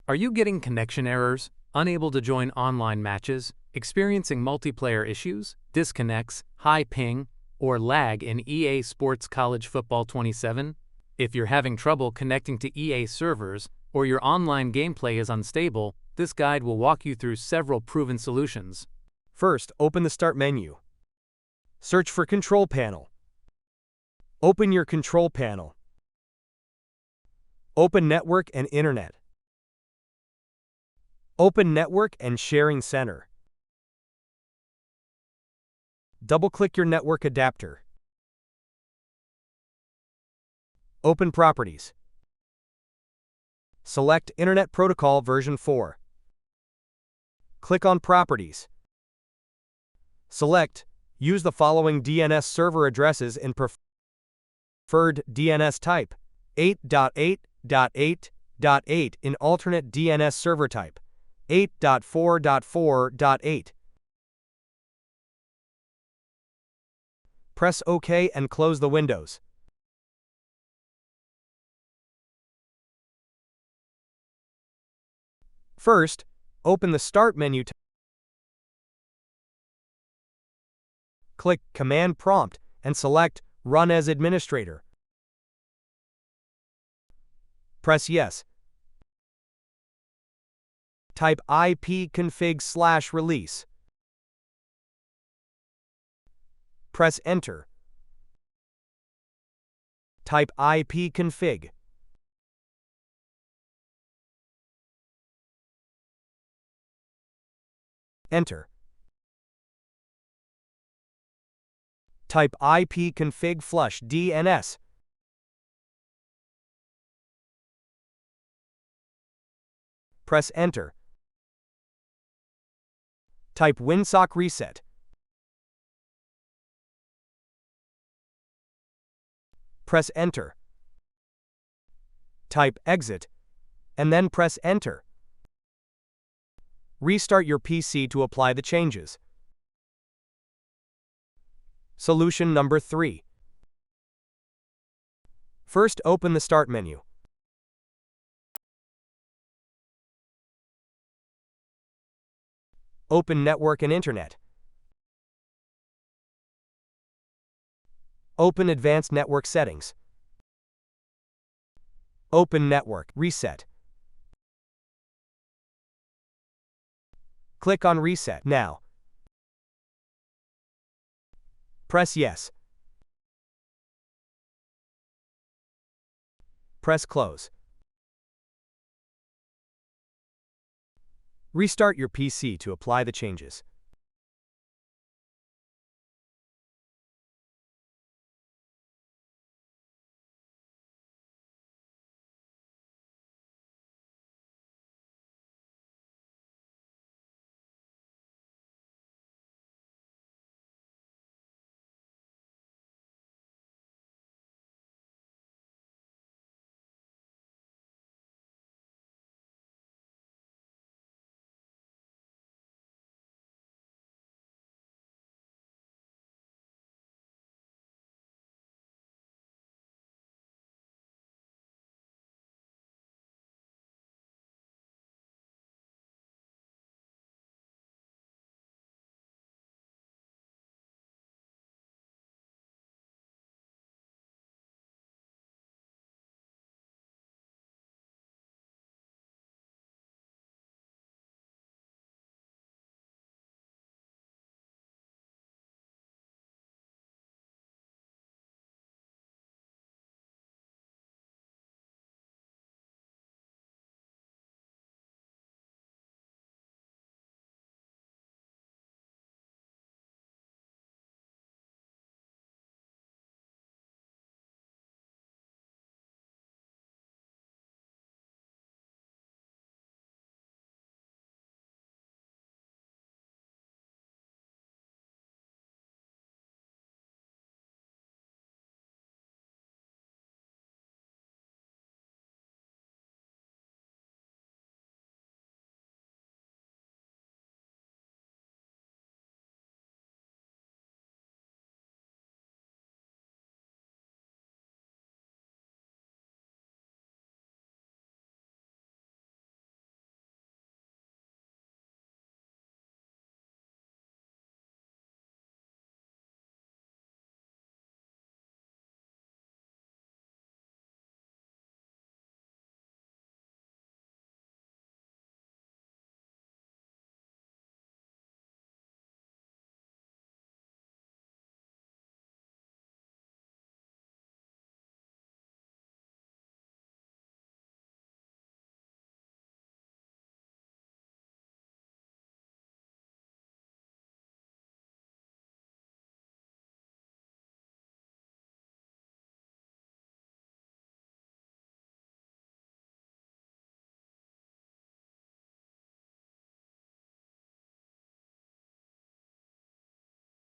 Are you getting connection errors, unable to join online matches, experiencing multiplayer issues, disconnects, high ping, or lag in EA Sports College Football 27? If you're having trouble connecting to EA servers or your online gameplay is unstable, this guide will walk you through several proven solutions. First, open the Start menu. Search for Control Panel. Open your Control Panel. Open Network and Internet. Open Network and Sharing Center. Double-click your network adapter. Open Properties. Select Internet Protocol version 4. Click on Properties. Select Use the following DNS server addresses in preferred DNS type: 8.8.8.8 in alternate DNS server type: 8.4.4.8. Press OK and close the windows. First, open the Start menu. Click Command Prompt and select Run as Administrator. Press Yes. Type ipconfig/release. Press Enter. Type ipconfig. Enter. Type ipconfig flush DNS. Press Enter. Type winsock reset. Press Enter. Type exit, and then press Enter. Restart your PC to apply the changes. Solution number 3. First, open the Start menu. Open Network and Internet. Open Advanced Network Settings. Open Network Reset. Click on Reset now. Press Yes. Press Close. Restart your PC to apply the changes.